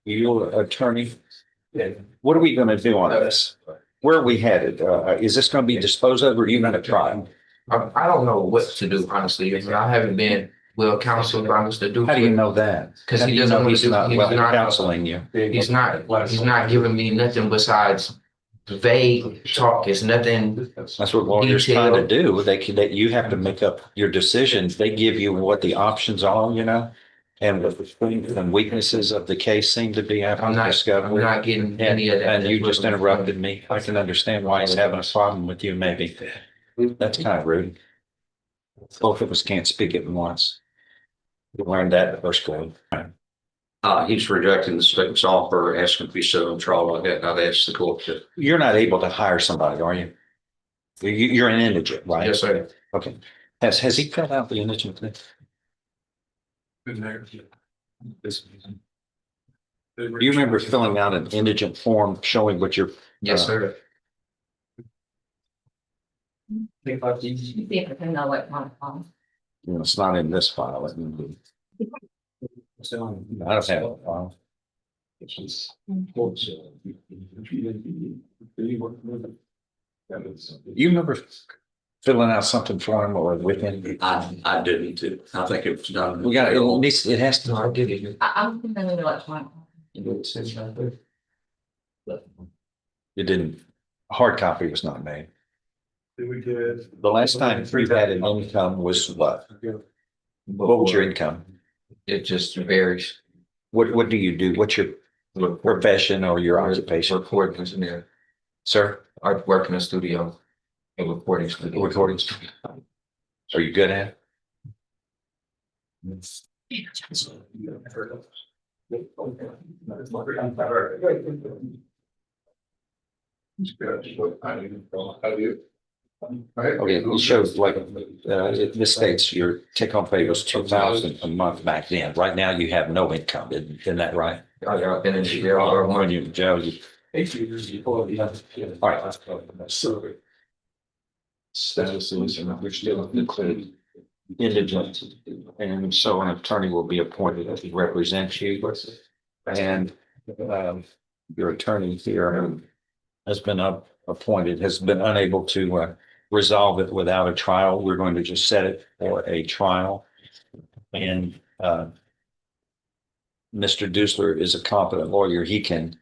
Your attorney. What are we going to do on this? Where are we headed? Is this going to be disposed of or are you going to try? I don't know what to do, honestly. I haven't been well counseled by Mr. Duke. How do you know that? Because How he do you doesn't know want he's to do, not he's well not, counseling you. he's not giving me nothing besides vague talk. It's nothing. That's what lawyers trying to do. That you have to make up your decisions. They give you what the options are, you know, and what the strengths and weaknesses of the case seem to be after I'm discovery. not getting any of that. And you just interrupted me. I can understand why he's having a problem with you, maybe. That's kind of rude. Both of us can't speak at once. We learned that in the first grade. He's rejecting the state's offer, asking to be set on trial. I've asked the court to. You're not able to hire somebody, are you? You're an indigent, right? Yes, sir. Okay. Has he filled out the indigent thing? Do you remember filling out an indigent form showing what you're? Yes, sir. See if I can know what my phone. You know, it's not in this file. I don't have a file. You remember filling out something for him or with him? I didn't too. I think it was done. We got, it has to. No, I did it. I'm thinking of electronic. It didn't, a hard copy was not made. The last time we had an income was what? What was your income? It just varies. What do you do? What's your profession or your occupation? Recording engineer. Sir? I work in a studio, a recording studio. Recording studio. Are you good at it? Okay, it shows like, this states your take home pay was 2,000 a month back then. Right now you have no income, isn't that right? I've been in jail. Or when you're in jail, you. All right. Statuses and which still include indigent. And so an attorney will be appointed to represent you. And, your attorney here has been appointed, has been unable to, resolve it without a trial. We're going to just set it for a trial. And Mr. Dusler is a competent lawyer. He can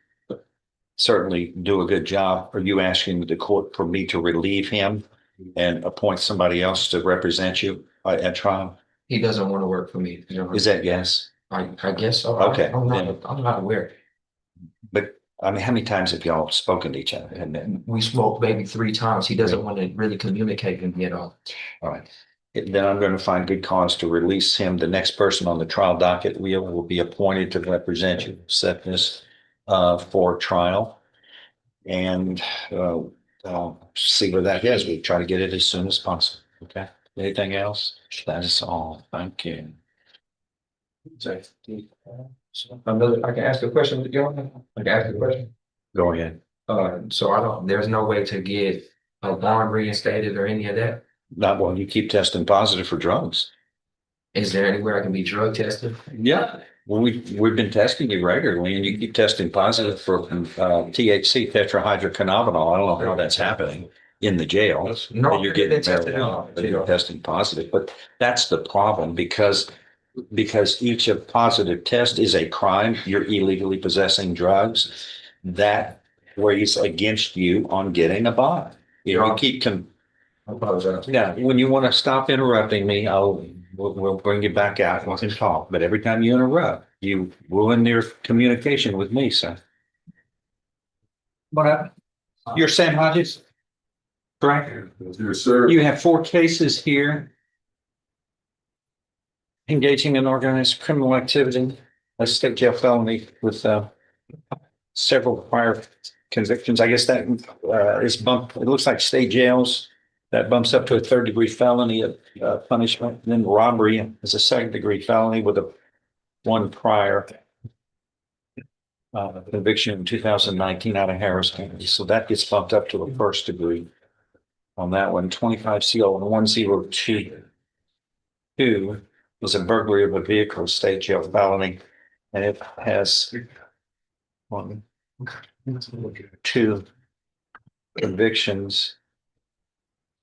certainly do a good job. Are you asking the court for me to relieve him and appoint somebody else to represent you at trial? He doesn't want to work for me. Is that yes? I guess so. Okay. I'm not aware. But I mean, how many times have y'all spoken to each other? And then, We smoked maybe 3 times. He doesn't want to really communicate with me at all. all right. Then I'm going to find good cause to release him. The next person on the trial docket will be appointed to represent you, set this for trial. And I'll see where that is. We try to get it as soon as possible. Okay. Anything else? That is all. Thank you. I can ask a question with you. I can ask a question. Go ahead. So there's no way to get a bond reinstated or any of that. Not while you keep testing positive for drugs. Is there anywhere I can be drug tested? Yeah. Well, we've been testing you regularly and you keep testing positive for THC, tetrahydrocannabinol. I don't know how that's happening in the jail. No, You're getting tested. marijuana, but you're testing positive. But that's the problem because each of positive test is a crime. You're illegally possessing drugs. That weighs against you on getting a bond. You keep I apologize. yeah, when you want to stop interrupting me, we'll bring you back out and we can talk. But every time you interrupt, you ruin your communication with me, sir. What happened? You're Sam Hodges? Correct? Yes, sir. You have 4 cases here. Engaging in organized criminal activity, a state jail felony with several prior convictions. I guess that is bumped. It looks like state jails. That bumps up to a 3rd-degree felony of punishment. And then robbery is a 2nd-degree felony with a 1 prior conviction in 2019 out of Harris County. So that gets bumped up to a 1st degree on that one. 25 CO 102 was a burglary of a vehicle, state jail felony. And it has one, two convictions.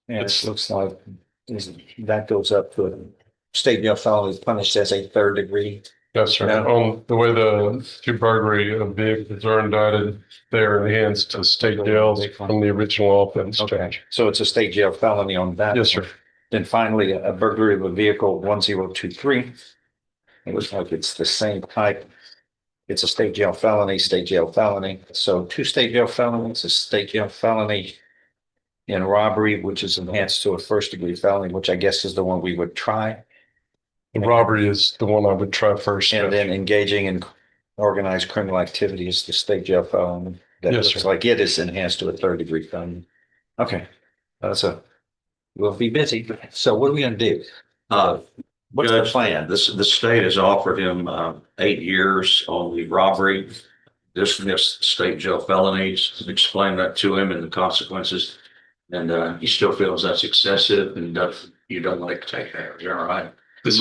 And it looks like that goes up to a state jail felony is punished as a third degree. Yes, sir. No. On the way the two burglary of vehicles are indicted, they're enhanced to state jails from the original offense Okay, charge. so it's a state jail felony on that. Yes, sir. Then finally, a burglary of a vehicle 1023. It looks like it's the same type. It's a state jail felony, state jail felony. So two state jail felonies, a state jail felony in robbery, which is enhanced to a first degree felony, which I guess is the one we would try. The robbery is the one I would try first. And Judge. then engaging in organized criminal activity is the state jail felony. That Yes, looks sir. like it is enhanced to a third degree felony. Okay, we'll be busy. So what are we gonna do? What's the Judge, plan? The state has offered him 8 years on the robbery. Dismissed state jail felonies, explained that to him and the consequences. And he still feels that's excessive and you don't like to take that. You're all right. This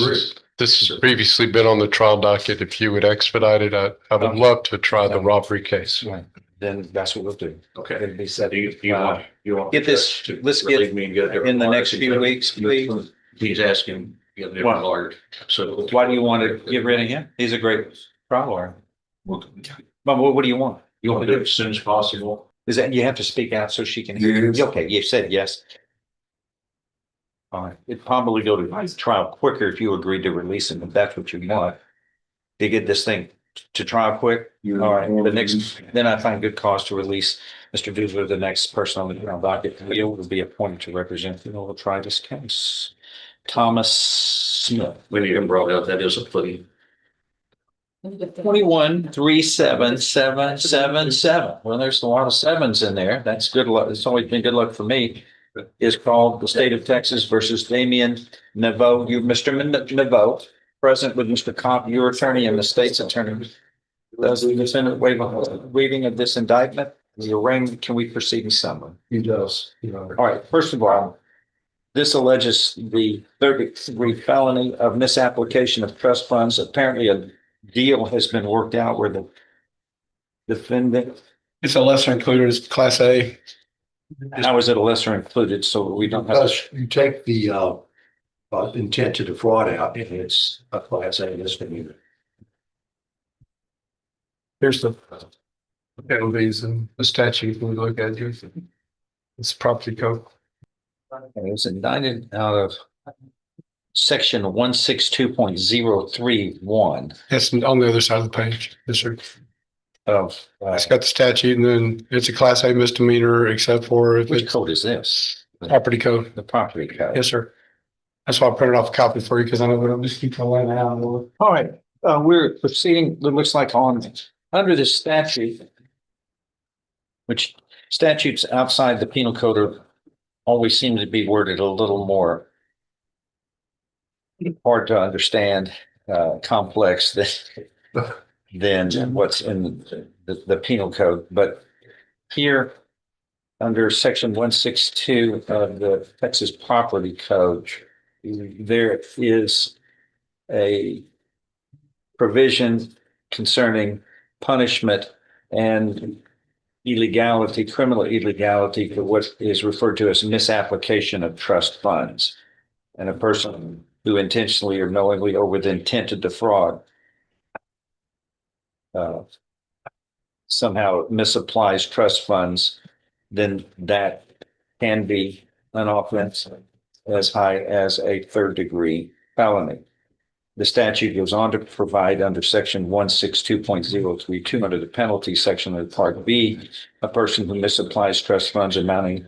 has previously been on the trial docket. If you would expedite it, I would love to try the robbery case. Right. Then that's what we'll do. Okay. It'll be set. Do you want? Get this- to let's get relieve me and get a different in the lawyer? next few weeks, please. He's asking, to get a different lawyer. So Why do you want to get rid of him? He's a great trial lawyer. We'll But what do you want? You want to do it as soon as possible? Is that you have to speak out so she can hear you? Okay, you said yes. All right, it'd probably go to trial quicker if you agreed to release him, if that's what you want. To get this thing to trial quick. All right, then I find good cause to release Mr. Duzler, the next person on the trial docket. Leo will be appointed to represent, we'll try this case. Thomas Smith. We need him brought up. That is a plea. 21-37777. Well, there's a lot of sevens in there. That's good luck. It's always been good luck for me. Is called the state of Texas versus Damian Naveau. You, Mr. Naveau, present with Mr. Cobb, your attorney and the state's attorney. Does the defendant waive reading of this indictment? Can we proceed in summary? He does. All right, first of all, this alleges the third-degree felony of misapplication of trust funds. Apparently, a deal has been worked out where the defendant, It's a lesser included, it's class A. how is it a lesser included? So we don't have. Because you take the intent to defraud out, and it's a class A misdemeanor. Here's the penalties and the statute we look at here. It's property code. It was indicted out of section 162.031 It's on the other side of the page. Yes, sir. of, It's got the statute and then it's a class A misdemeanor except for if which it's code is this? property code. The property code. Yes, sir. That's why I printed off a copy for you because I know we don't just keep my line out. All right, we're proceeding, it looks like under this statute, which statutes outside the penal code are always seem to be worded a little more hard to understand, complex than what's in the penal code. But here, under section 162 of the Texas Property Code, there is a provision concerning punishment and illegality, criminal illegality for what is referred to as misapplication of trust funds. And a person who intentionally or knowingly or with intent to defraud somehow misapplies trust funds, then that can be an offense as high as a third degree felony. The statute goes on to provide under section 162.032 under the penalty section of part B, a person who misapplies trust funds amounting,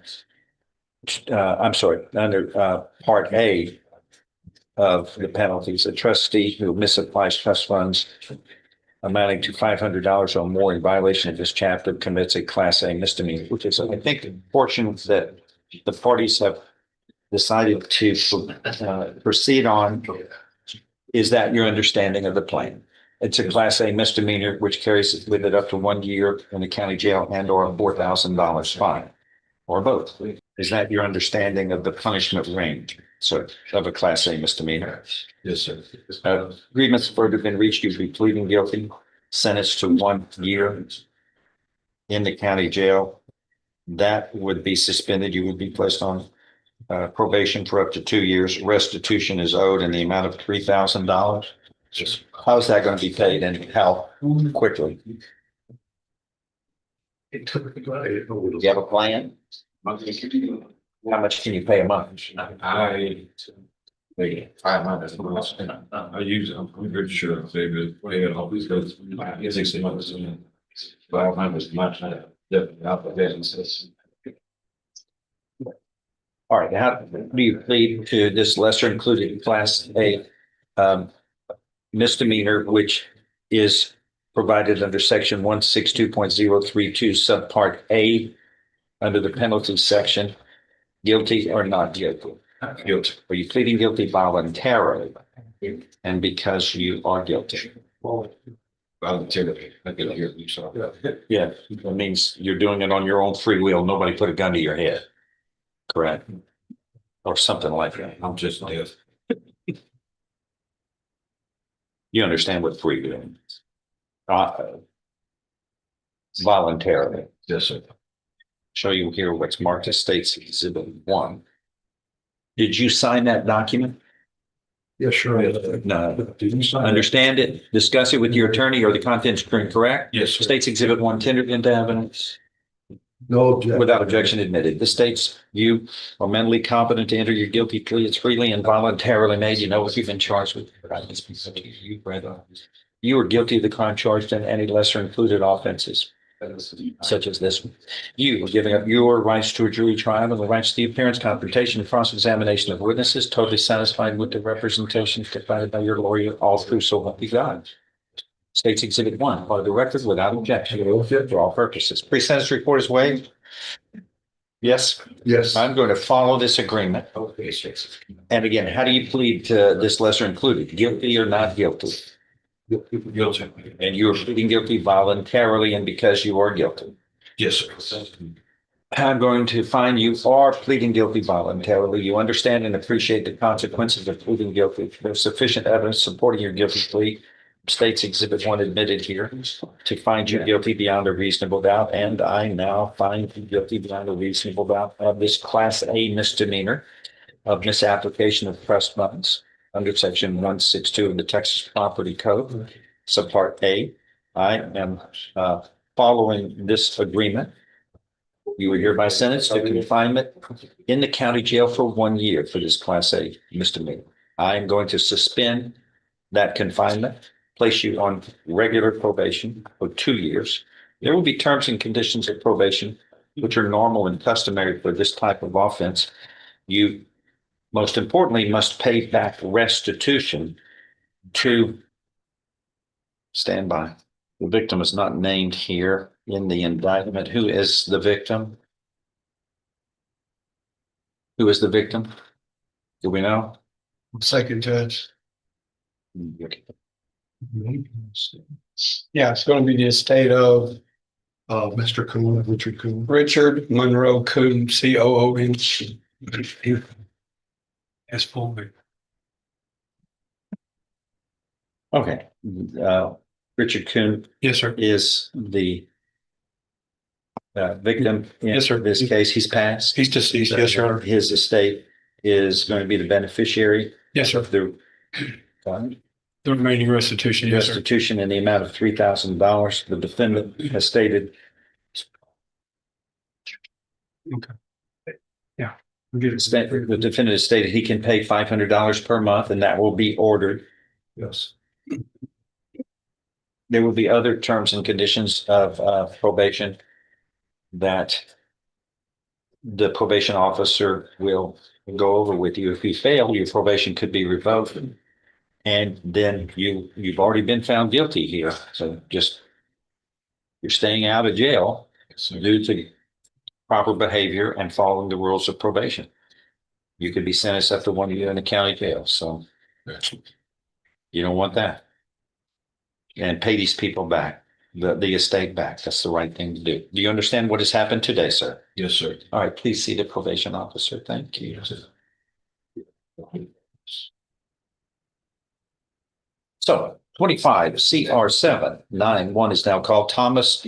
under part A of the penalties, a trustee who misapplies trust funds amounting to $500 or more in violation of this chapter commits a class A misdemeanor, which is, I think, the portion that the parties have decided to proceed on. Is that your understanding of the plan? It's a class A misdemeanor, which carries with it up to 1 year in the county jail and or a $4,000 fine, or both. Is that your understanding of the punishment range? So of a class A misdemeanor? Yes, sir. Agreements further been reached, you'd be pleading guilty, sentenced to 1 year in the county jail. That would be suspended. You would be placed on probation for up to 2 years. Restitution is owed in the amount of $3,000. How is that going to be paid and how quickly? Do you have a plan? How much can you pay a month? I 500. I use, I'm pretty sure I saved it, way it always goes, 6 months. 500 is much, definitely out of that. All right, how do you plead to this lesser included class A misdemeanor, which is provided under section 162.032 subpart A under the penalty section, guilty or not guilty? Guilty. Are you pleading guilty voluntarily? And because you are guilty? Voluntarily, I get here, you saw. Yeah, that means you're doing it on your own free will. Nobody put a gun to your head. Correct? Or something like that. I'm just deaf. You understand what free will means? Voluntarily. Yes, sir. Show you here what's marked as State's Exhibit 1. Did you sign that document? Yes, sure. No. Understand it, discuss it with your attorney, or the contents are incorrect? Yes, sir. State's Exhibit 1 tendered into evidence No objection. without objection admitted. The states you are mentally competent to enter your guilty plea. It's freely and voluntarily made. You know what you've been charged with. You, brother. You are guilty of the crime charged in any lesser included offenses, such as this one. You are giving up your rights to a jury trial and the rights to the appearance, confrontation, and cross-examination of witnesses, totally satisfied with the representation provided by your lawyer, all through so help you God. States Exhibit 1, part of the record without objection for all purposes. Pre-sentence report is waived. Yes, Yes. I'm going to follow this agreement. Okay, sir. And again, how do you plead to this lesser included? Guilty or not guilty? Guilty. And you're pleading guilty voluntarily and because you are guilty. Yes, sir. I'm going to find you are pleading guilty voluntarily. You understand and appreciate the consequences of pleading guilty. There's sufficient evidence supporting your guilty plea. States Exhibit 1 admitted here to find you guilty beyond a reasonable doubt. And I now find you guilty beyond a reasonable doubt of this Class A misdemeanor of misapplication of trust funds under Section 162 of the Texas Property Code, subpart A. I am following this agreement. You are hereby sentenced to confinement in the county jail for 1 year for this Class A misdemeanor. I am going to suspend that confinement, place you on regular probation for 2 years. There will be terms and conditions of probation, which are normal and customary for this type of offense. You, most importantly, must pay back restitution to stand by. The victim is not named here in the indictment. Who is the victim? Who is the victim? Do we know? Second judge. Okay. Yeah, it's going to be the estate of Mr. Coon, Richard Coon. Richard Monroe Coon, COON. His full name. Okay. Richard Kuhn Yes, sir. is the victim in Yes, sir. this case. He's passed. He's deceased. Yes, Your Honor. His estate is going to be the beneficiary Yes, sir. of the The remaining restitution. Yes, sir. restitution in the amount of $3,000. The defendant has stated the defendant has stated he can pay $500 per month, and that will be ordered. Yes. There will be other terms and conditions of probation that the probation officer will go over with you. If you fail, your probation could be revoked. And then you've already been found guilty here. So just you're staying out of jail due to proper behavior and following the rules of probation. You could be sentenced up to 1 year in the county jail. So you don't want that. And pay these people back. the estate back. That's the right thing to do. Do you understand what has happened today, sir? Yes, sir. All right, please see the probation officer. Thank you. So 25 CR 791 is now called Thomas.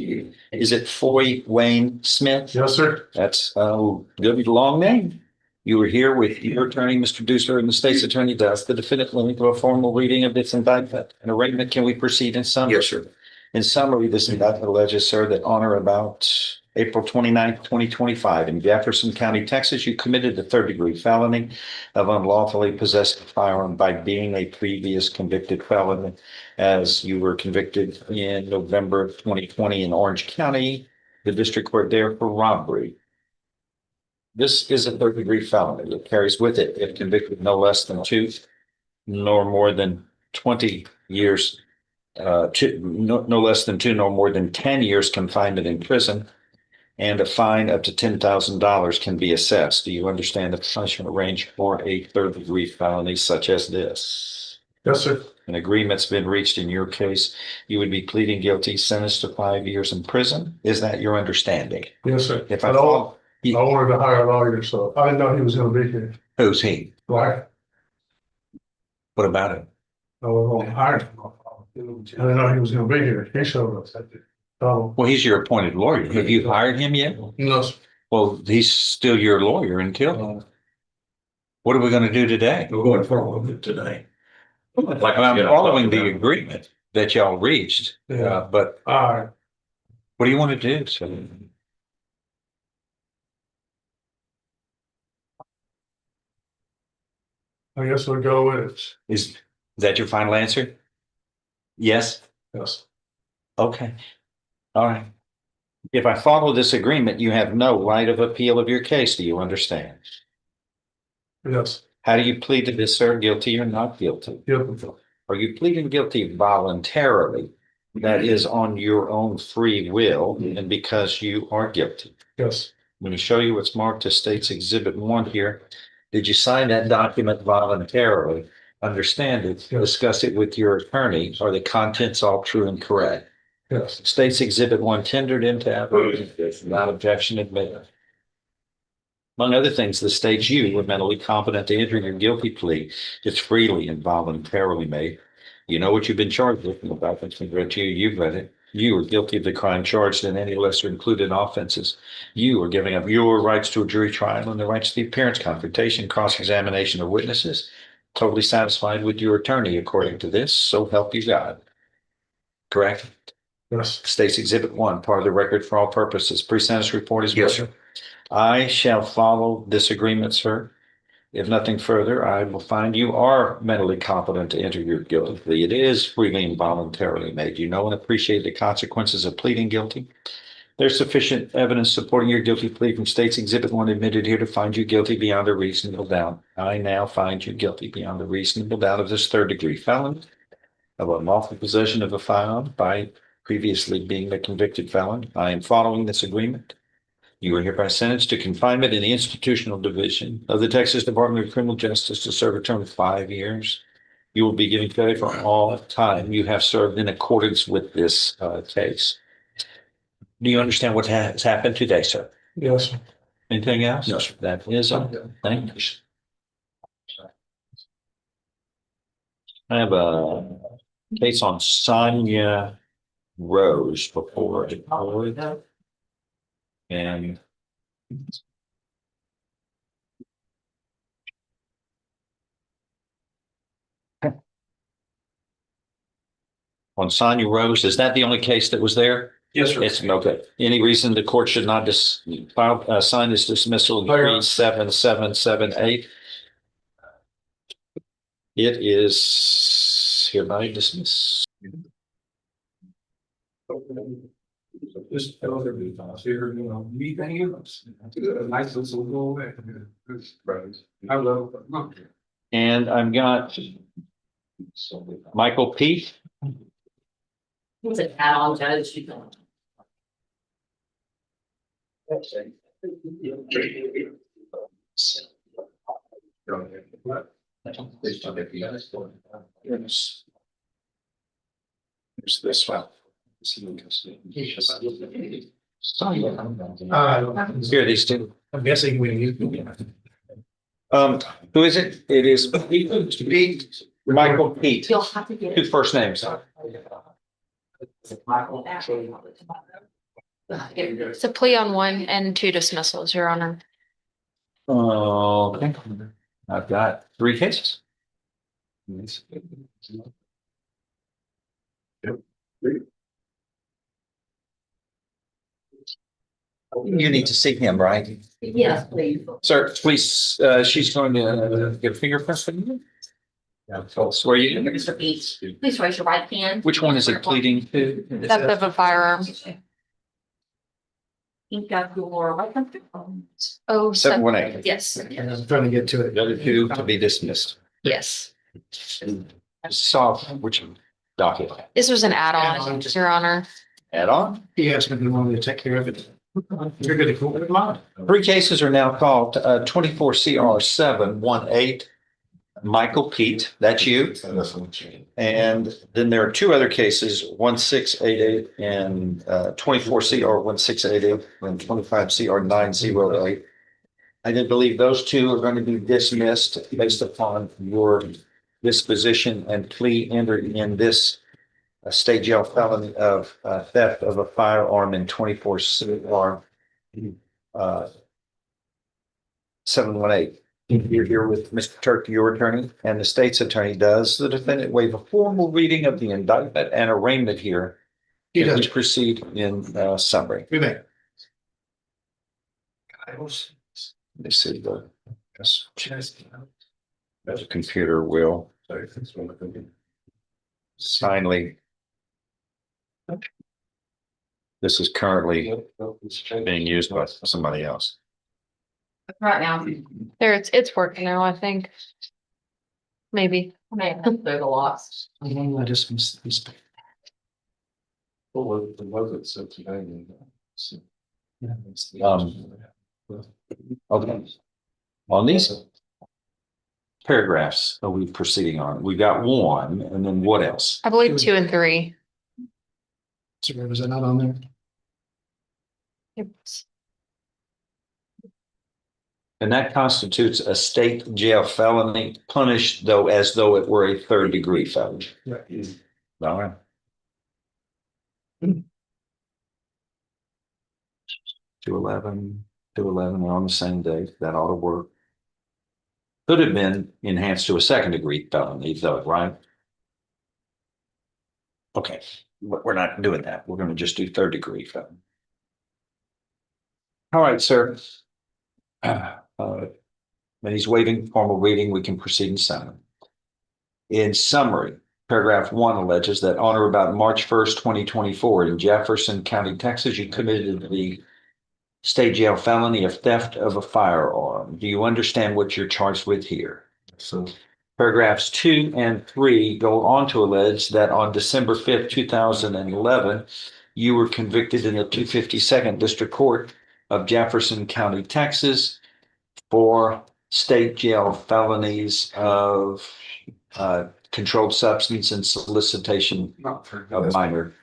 Is it Foy Wayne Smith? Yes, sir. That's a good long name. You were here with your attorney, Mr. Dusler, and the state's attorney does. The defendant will do a formal reading of this indictment. An arraignment, can we proceed in summary? Yes, sir. In summary, this indictment alleges, sir, that on or about April 29th, 2025, in Jefferson County, Texas, you committed a third-degree felony of unlawfully possessing a firearm by being a previous convicted felon, as you were convicted in November of 2020 in Orange County, the district court there, for robbery. This is a third-degree felony. It carries with it, if convicted, no less than 2 nor more than 20 years, no less than 2 nor more than 10 years confinement in prison, and a fine up to $10,000 can be assessed. Do you understand the punishment range for a third-degree felony such as this? Yes, sir. An agreement's been reached in your case. You would be pleading guilty, sentenced to 5 years in prison. Is that your understanding? Yes, sir. If I I follow, wanted to hire a lawyer, so I didn't know he was gonna be here. who's he? Right? What about him? I was gonna hire him. I didn't know he was gonna be here. He showed up. Oh, Well, he's your appointed lawyer. Have you hired him yet? no, sir. Well, he's still your lawyer until. What are we going to do today? We're going forward today. Like I'm following the agreement that y'all reached, Yeah. but All right. what do you want to do? So, I guess we'll go with it. is that your final answer? Yes? Yes. Okay. All right. If I follow this agreement, you have no right of appeal of your case. Do you understand? Yes. How do you plead to this, sir? Guilty or not guilty? Yep. Are you pleading guilty voluntarily? That is on your own free will and because you are guilty. Yes. I'm going to show you what's marked as State's Exhibit 1 here. Did you sign that document voluntarily? Understand it, Yes. discuss it with your attorney. Are the contents all true and correct? Yes. State's Exhibit 1 tendered into evidence, without objection admitted. Among other things, the states you were mentally competent to enter your guilty plea. It's freely and voluntarily made. You know what you've been charged with. The documents been read to you. You've read it. You are guilty of the crime charged in any lesser included offenses. You are giving up your rights to a jury trial and the rights to the appearance, confrontation, cross-examination of witnesses. Totally satisfied with your attorney according to this. So help you God. Correct? Yes. State's Exhibit 1, part of the record for all purposes. Pre-sentence report is. Yes, sir. I shall follow this agreement, sir. If nothing further, I will find you are mentally competent to enter your guilty plea. It is freely and voluntarily made. You know and appreciate the consequences of pleading guilty. There's sufficient evidence supporting your guilty plea from State's Exhibit 1 admitted here to find you guilty beyond a reasonable doubt. I now find you guilty beyond a reasonable doubt of this third-degree felony of unlawful possession of a firearm by previously being a convicted felon. I am following this agreement. You are hereby sentenced to confinement in the institutional division of the Texas Department of Criminal Justice to serve a term of 5 years. You will be given credit for all time you have served in accordance with this case. Do you understand what has happened today, sir? Yes. Anything else? Yes, sir. That is all. Thank you. I have a case on Sonia Rose before the board. And on Sonia Rose, is that the only case that was there? Yes, sir. It's okay. Any reason the court should not sign this dismissal? 37778. It is hereby dismissed. Just tell everybody, here, you know, me, thank you. Nice little go away. Hello. And I've got Michael P. It's an add-on judge. You can. There's this one. Here, these two. I'm guessing we. Who is it? It is Pete, Michael Pete, You'll have to get two it. first names. It's a plea on 1 and 2 dismissals, Your Honor. Okay, I've got 3 cases. You need to see him, right? Yes, please. Sir, please, she's going to get a fingerprint from you. Swear you. Mr. Beach, please raise your right hand. Which one is it pleading to? Theft of a firearm. Think of your right hand. Oh, 718. yes, And I'm trying to get to it. The other 2 to be dismissed. yes. Saw which docket? This was an add-on, Your Honor. Add on. He asked me if he wanted to take care of it. You're good to call it mine. 3 cases are now called 24 CR 718. Michael Pete, that's you. And then there are 2 other cases, 1688 and 24 CR 1688 and 25 CR 908. I did believe those 2 are going to be dismissed based upon your disposition and plea entered in this state jail felony of theft of a firearm in 24 CR 718. You're here with Mr. Turk, your attorney, and the state's attorney. Does the defendant waive a formal reading of the indictment and arraignment here? He Can we does. proceed in summary? We may. This is the computer will finally. This is currently being used by somebody else. Right now, There, it's working now, I think. Maybe. I may have to move a lot. I just missed this. Okay. On these paragraphs are we proceeding on? We got 1, and then what else? I believe 2 and 3. Sorry, was that not on there? It's- And that constitutes a state jail felony, punished though as though it were a 3rd-degree felony. Right. All right. 211, 211 are on the same date. That ought to work. Could have been enhanced to a 2nd-degree felony, though, right? Okay, we're not doing that. We're going to just do 3rd-degree felony. All right, sir. When he's waiving formal reading, we can proceed in summary. In summary, paragraph 1 alleges that on or about March 1st, 2024, in Jefferson County, Texas, you committed the state jail felony of theft of a firearm. Do you understand what you're charged with here? So. Paragraphs 2 and 3 go on to allege that on December 5th, 2011, you were convicted in the 252nd District Court of Jefferson County, Texas, for state jail felonies of controlled substance and solicitation of minor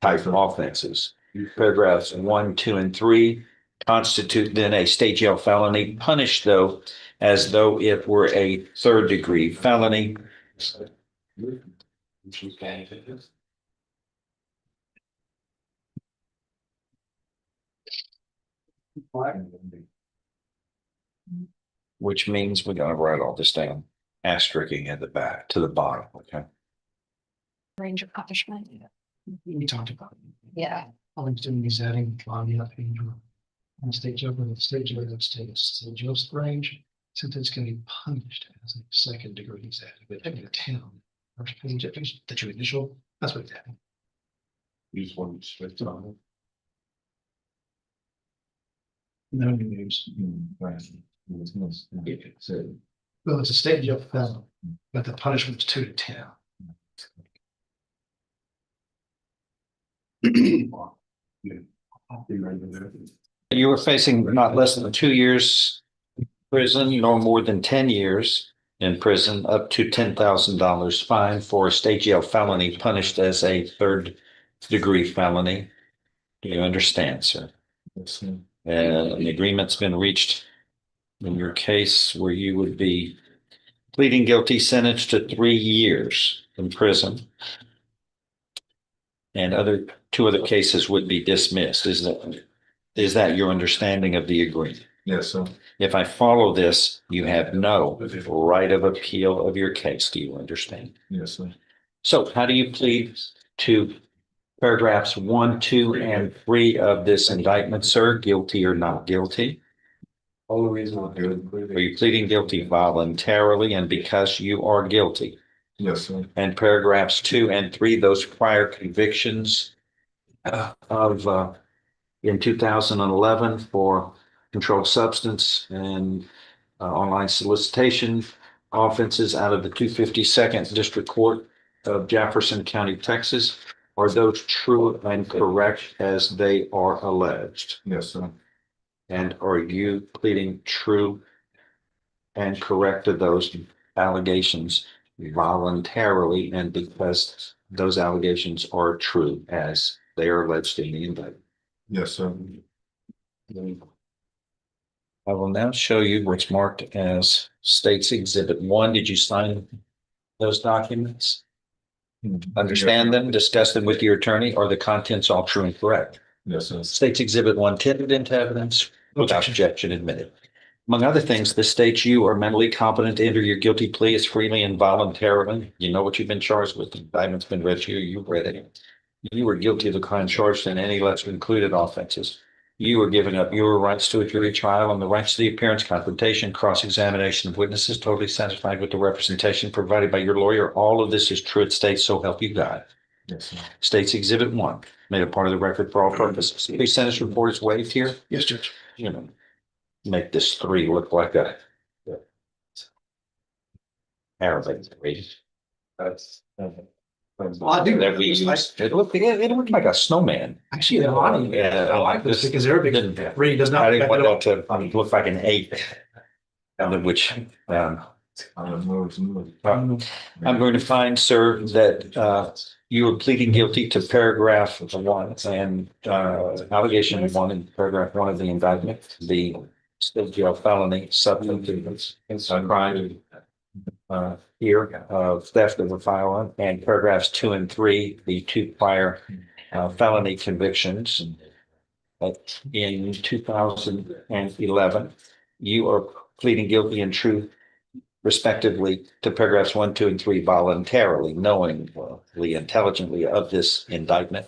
type offenses. Paragraphs 1, 2, and 3 constitute then a state jail felony, punished though as though it were a 3rd-degree felony. Which means we're gonna write all this down, asterisking at the back to the bottom, okay? Range of punishment. We talked about it. Yeah. All he's doing is adding on the page on state jail, with the state jail, state jail's range, since it's going to be punished as a 2nd-degree, he's added, but in the town. First page, that you initial, that's what it's adding. Use one straight on. No new names. Right. Well, it's a state jail felon, but the punishment's 2 to 10. You were facing not less than 2 years prison, nor more than 10 years in prison, up to $10,000 fine for a state jail felony punished as a 3rd degree felony. Do you understand, sir? Yes, sir. And an agreement's been reached in your case where you would be pleading guilty, sentenced to 3 years in prison. And two other cases would be dismissed. Is that your understanding of the agreement? Yes, sir. If I follow this, you have no right of appeal of your case. Do you understand? Yes, sir. So how do you plead to paragraphs 1, 2, and 3 of this indictment, sir? Guilty or not guilty? Only reason I'm here. Are you pleading guilty voluntarily and because you are guilty? Yes, sir. And paragraphs 2 and 3, those prior convictions of in 2011 for controlled substance and online solicitation offenses out of the 252nd District Court of Jefferson County, Texas. Are those true and correct as they are alleged? Yes, sir. And are you pleading true and correct to those allegations voluntarily and because those allegations are true as they are alleged in the indictment? Yes, sir. I will now show you what's marked as State's Exhibit 1. Did you sign those documents? Understand them, discuss them with your attorney? Are the contents all true and correct? Yes, sir. State's Exhibit 1 tendered into evidence without objection admitted. Among other things, this states you are mentally competent to enter your guilty plea as freely and voluntarily. You know what you've been charged with. The indictment's been read to you. You've read it. You were guilty of the crime charged in any lesser included offenses. You were giving up your rights to a jury trial and the rights to the appearance, confrontation, cross-examination of witnesses, totally satisfied with the representation provided by your lawyer. All of this is true. It states, so help you God. Yes, sir. States Exhibit 1, made a part of the record for all purposes. The pre-sentence report is waived here. Yes, Judge. You know, make this 3 look like a Arabic 3. That's. Well, I do. That we used. It looked like a snowman. Actually, the money, Yeah, I like this this- because Arabic really does not. I didn't want that to look like an 8. Which, I'm going to find, sir, that you are pleading guilty to paragraph 1 and allegation 1 in paragraph 1 of the indictment, the state jail felony substantive crime here of theft of a firearm, and paragraphs 2 and 3, the 2 prior felony convictions. In 2011, you are pleading guilty and true respectively to paragraphs 1, 2, and 3 voluntarily, knowingly, intelligently of this indictment.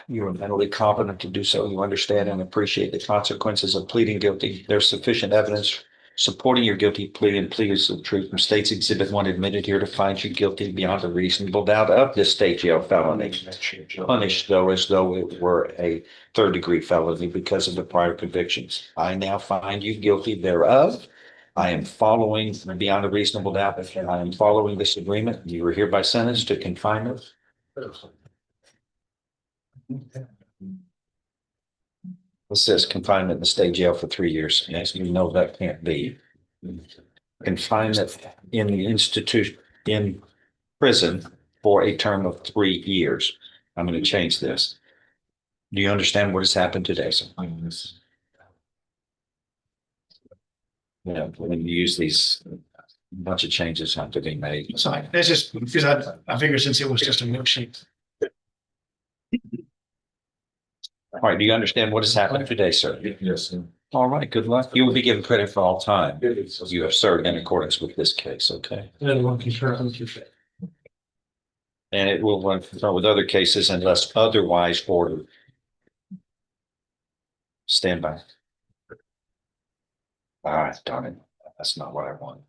You are mentally competent to do so. You understand and appreciate the consequences of pleading guilty. There's sufficient evidence supporting your guilty plea and pleas of truth from State's Exhibit 1 admitted here to find you guilty beyond a reasonable doubt of this state jail felony. Punished though as though it were a 3rd-degree felony because of the prior convictions. I now find you guilty thereof. I am following beyond a reasonable doubt. I am following this agreement. You are hereby sentenced to confinement. It says confinement in the state jail for 3 years. And as you know, that can't be. Confinement in the institution, in prison for a term of 3 years. I'm going to change this. Do you understand what has happened today, sir? Yeah, when you use these, a bunch of changes have to be made. Sorry, that's just because I figured since it was just a milkshake. All right, do you understand what has happened today, sir? Yes, sir. All right, good luck. You will be given credit for all time you have served in accordance with this case, okay? And And it will run with other cases unless otherwise ordered. Stand by. All right, darn it. That's not what I want.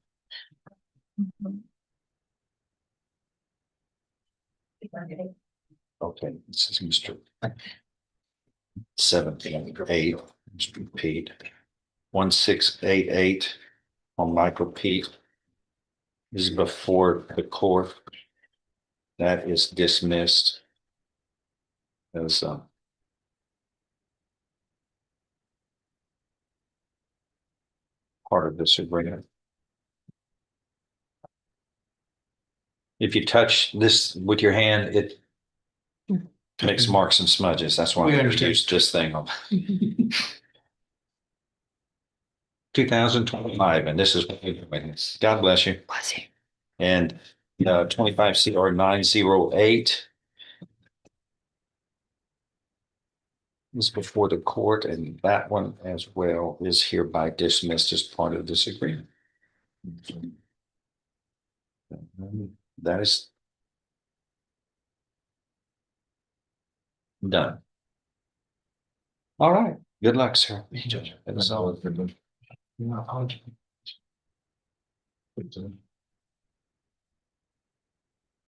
Okay, this is Mr. 17-8, Mr. Pete. 1688 on Michael Pete. This is before the court. That is dismissed as part of this agreement. If you touch this with your hand, Makes marks and smudges. That's why We I understand. introduced this thing on 2025, and this is what we're doing. God bless you. Bless you. And 25 CR 908 is before the court, and that one as well is hereby dismissed as part of this agreement. That is done. All right. Good luck, sir. That's all. No, apology.